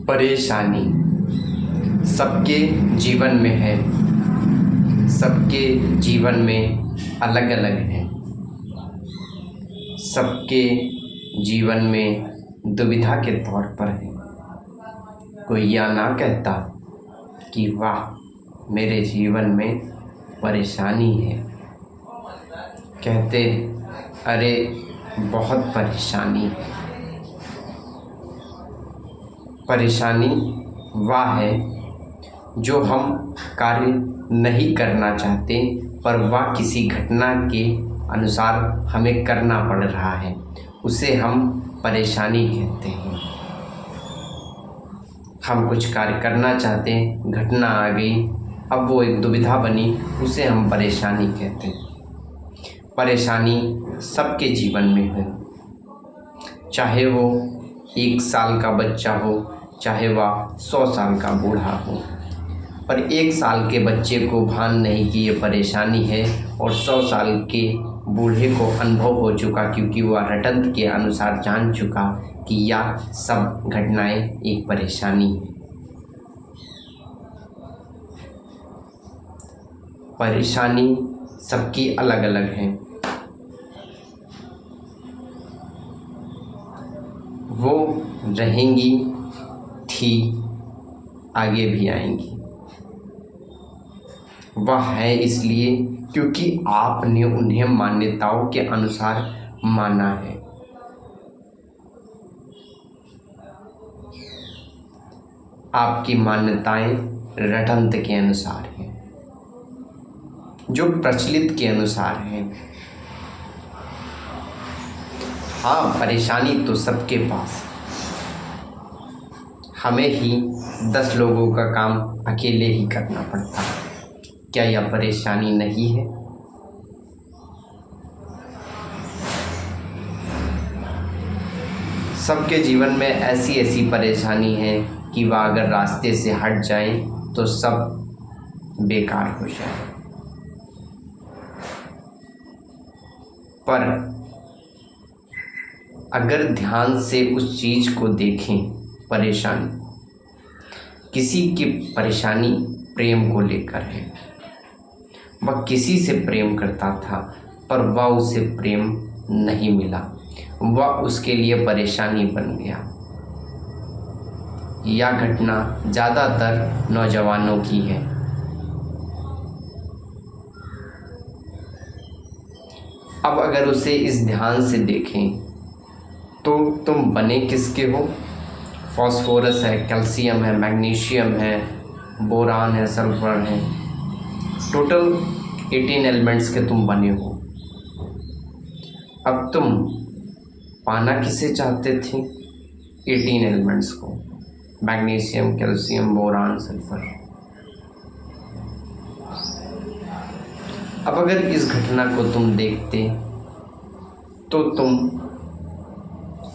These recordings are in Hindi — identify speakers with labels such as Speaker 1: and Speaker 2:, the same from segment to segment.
Speaker 1: परेशानी सबके जीवन में है, सबके जीवन में अलग अलग है। सबके जीवन में दुविधा के तौर पर है। कोई यह ना कहता कि वाह मेरे जीवन में परेशानी है, कहते अरे बहुत परेशानी है। परेशानी वह है जो हम कार्य नहीं करना चाहते पर वह किसी घटना के अनुसार हमें करना पड़ रहा है, उसे हम परेशानी कहते हैं। हम कुछ कार्य करना चाहते हैं, घटना आ गई, अब वो एक दुविधा बनी, उसे हम परेशानी कहते हैं। परेशानी सबके जीवन में है, चाहे वो 1 साल का बच्चा हो, चाहे वह 100 साल का बूढ़ा हो। पर 1 साल के बच्चे को भान नहीं कि ये परेशानी है और 100 साल के बूढ़े को अनुभव हो चुका, क्योंकि वह रटंत के अनुसार जान चुका कि यह सब घटनाएं एक परेशानी है। परेशानी सबकी अलग अलग है। वो रहेंगी, थी, आगे भी आएंगी। वह है इसलिए क्योंकि आपने उन्हें मान्यताओं के अनुसार माना है। आपकी मान्यताएं रटंत के अनुसार हैं, जो प्रचलित के अनुसार हैं। हाँ, परेशानी तो सबके पास। हमें ही 10 लोगों का काम अकेले ही करना पड़ता है। क्या यह परेशानी नहीं है? सबके जीवन में ऐसी ऐसी परेशानी है कि वह अगर रास्ते से हट जाए तो सब बेकार हो जाए। पर अगर ध्यान से उस चीज़ को देखें, परेशानी, किसी की परेशानी प्रेम को लेकर है। वह किसी से प्रेम करता था पर वह उसे प्रेम नहीं मिला, वह उसके लिए परेशानी बन गया। यह घटना ज़्यादातर नौजवानों की है। अब अगर उसे इस ध्यान से देखें तो तुम बने किसके हो? फास्फोरस है, कैल्शियम है, मैग्नीशियम है, बोरान है, सल्फर है, टोटल 18 एलिमेंट्स के तुम बने हो। अब तुम पाना किसे चाहते थे? 18 एलिमेंट्स को, मैग्नीशियम, कैल्शियम, बोरान, सल्फर। अब अगर इस घटना को तुम देखते तो तुम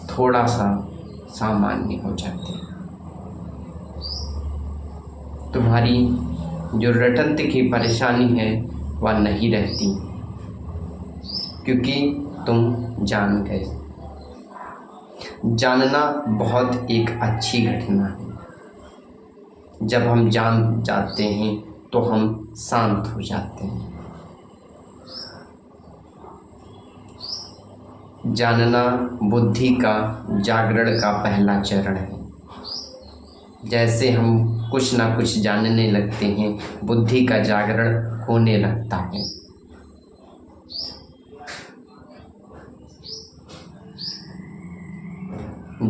Speaker 1: थोड़ा सा सामान्य हो जाते। तुम्हारी जो रटंत की परेशानी है वह नहीं रहती, क्योंकि तुम जान गए। जानना बहुत एक अच्छी घटना है। जब हम जान जाते हैं तो हम शांत हो जाते हैं। जानना बुद्धि का जागरण का पहला चरण है। जैसे हम कुछ ना कुछ जानने लगते हैं, बुद्धि का जागरण होने लगता है।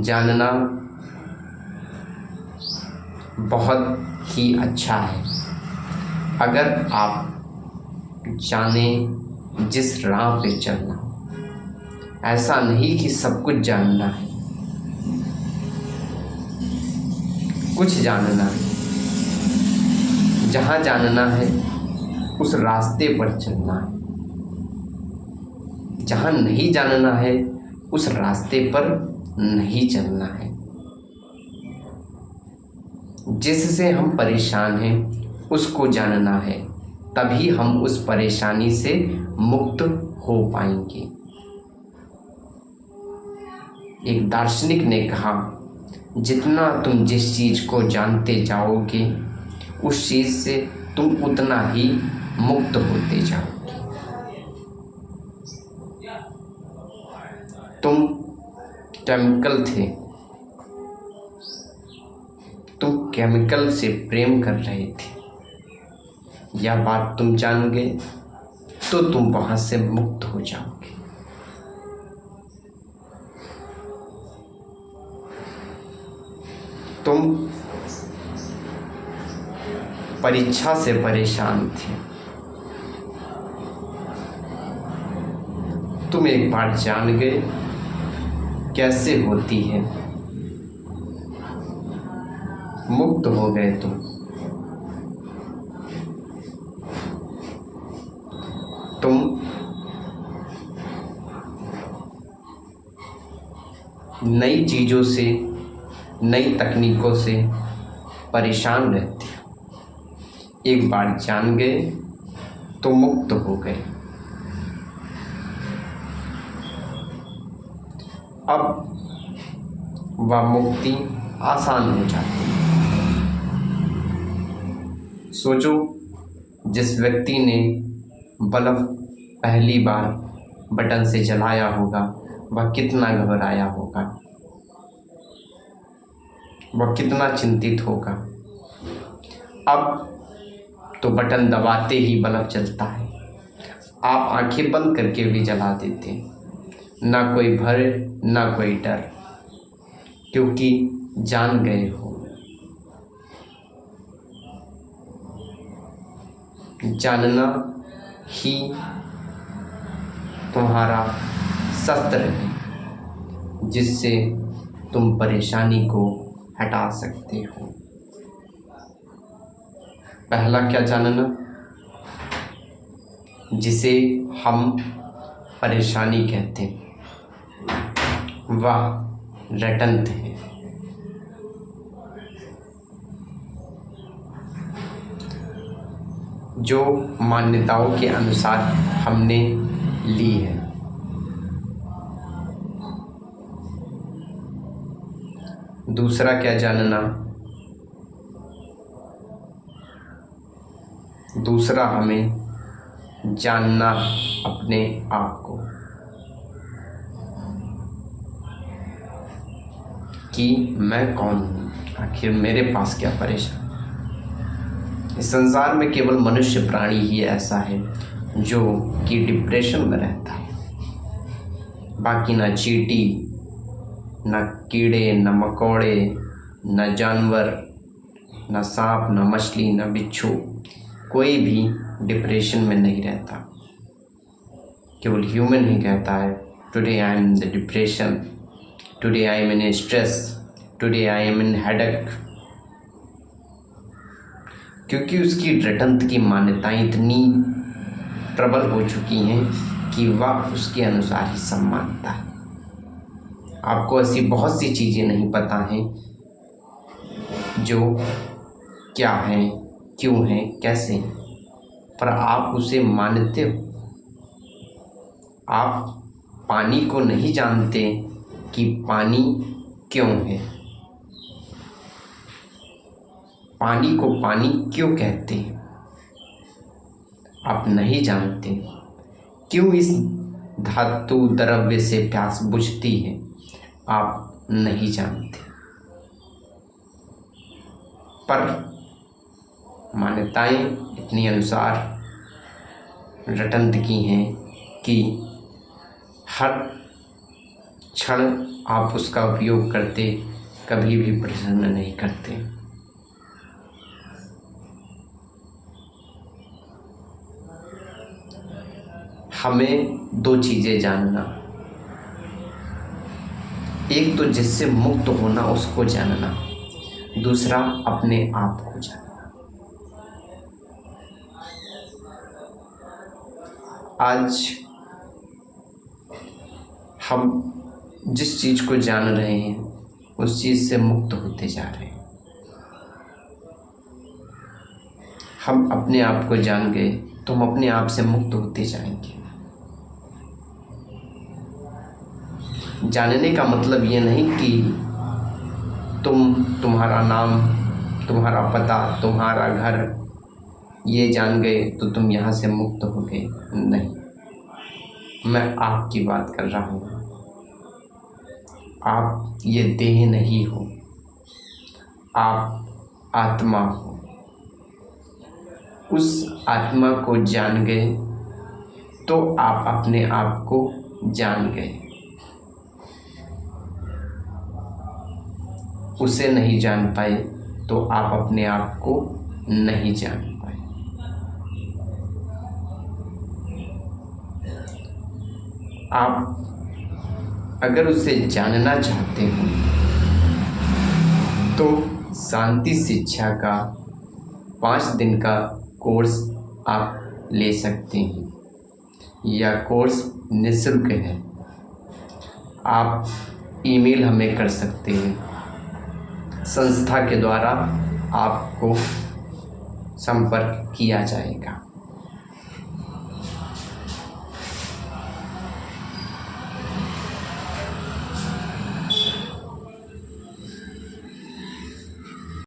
Speaker 1: जानना बहुत ही अच्छा है। अगर आप जाने जिस राह पे चलना, ऐसा नहीं कि सब कुछ जानना है, कुछ जानना है। जहाँ जानना है उस रास्ते पर चलना है। जहाँ नहीं जानना है उस रास्ते पर नहीं चलना है। जिससे हम परेशान हैं उसको जानना है, तभी हम उस परेशानी से मुक्त हो पाएंगे। एक दार्शनिक ने कहा जितना तुम जिस चीज़ को जानते जाओगे उस चीज़ से तुम उतना ही मुक्त होते जाओगे। तुम केमिकल थे, तुम केमिकल से प्रेम कर रहे थे, यह बात तुम जान गए तो तुम वहां से मुक्त हो जाओगे। तुम परीक्षा से परेशान थे, तुम एक बार जान गए कैसे होती है, मुक्त हो गए तुम नई चीज़ों से, नई तकनीकों से परेशान रहते हो। एक बार जान गए तो मुक्त हो गए। अब वह मुक्ति आसान हो जाती है। सोचो, जिस व्यक्ति ने बल्ब पहली बार बटन से जलाया होगा वह कितना घबराया होगा, वह कितना चिंतित होगा। अब तो बटन दबाते ही बल्ब जलता है, आप आंखें बंद करके भी जला देते, ना कोई भय ना कोई डर, क्योंकि जान गए हो। जानना ही तुम्हारा शस्त्र है जिससे तुम परेशानी को हटा सकते हो। पहला क्या जानना? जिसे हम परेशानी कहते हैं वह रटंत है। जो मान्यताओं के अनुसार हमने ली है। दूसरा क्या जानना? दूसरा हमें जानना अपने आप को कि मैं कौन हूँ, आखिर मेरे पास क्या परेशानी। इस संसार में केवल मनुष्य प्राणी ही ऐसा है जो कि डिप्रेशन में रहता है। बाकी ना चींटी, न कीड़े, न मकोड़े, न जानवर, न सांप, न मछली, न बिच्छू, कोई भी डिप्रेशन में नहीं रहता। केवल ह्यूमन ही कहता है today I am in the depression, today I am in stress, today I am in headache. क्योंकि उसकी रटंत की मान्यताएं इतनी प्रबल हो चुकी हैं कि वह उसके अनुसार ही सब मानता है। आपको ऐसी बहुत सी चीज़ें नहीं पता हैं जो क्या हैं, क्यों हैं, कैसे हैं, पर आप उसे मानते हो। आप पानी को नहीं जानते कि पानी क्यों है, पानी को पानी क्यों कहते हैं, आप नहीं जानते। क्यों इस धातु द्रव्य से प्यास बुझती है, आप नहीं जानते। पर मान्यताएं इतनी अनुसार रटंत की हैं कि हर क्षण आप उसका उपयोग करते, कभी भी प्रसन्न नहीं करते। हमें दो चीज़ें जानना, एक तो जिससे मुक्त होना उसको जानना, दूसरा अपने आप को जानना। आज हम जिस चीज़ को जान रहे हैं उस चीज़ से मुक्त होते जा रहे हैं। हम अपने आप को जान गए तो हम अपने आप से मुक्त होते जाएंगे। जानने का मतलब ये नहीं कि तुम्हारा नाम, तुम्हारा पता, तुम्हारा घर ये जान गए तो तुम यहाँ से मुक्त हो गए। नहीं, मैं आपकी बात कर रहा हूँ। आप ये देह नहीं हो, आप आत्मा हो। उस आत्मा को जान गए तो आप अपने आप को जान गए। उसे नहीं जान पाए तो आप अपने आप को नहीं जान पाए। आप अगर उसे जानना चाहते हो तो शांति शिक्षा का 5 दिन का कोर्स आप ले सकते हैं। यह कोर्स निःशुल्क है। आप ईमेल हमें कर सकते हैं। संस्था के द्वारा आपको संपर्क किया जाएगा।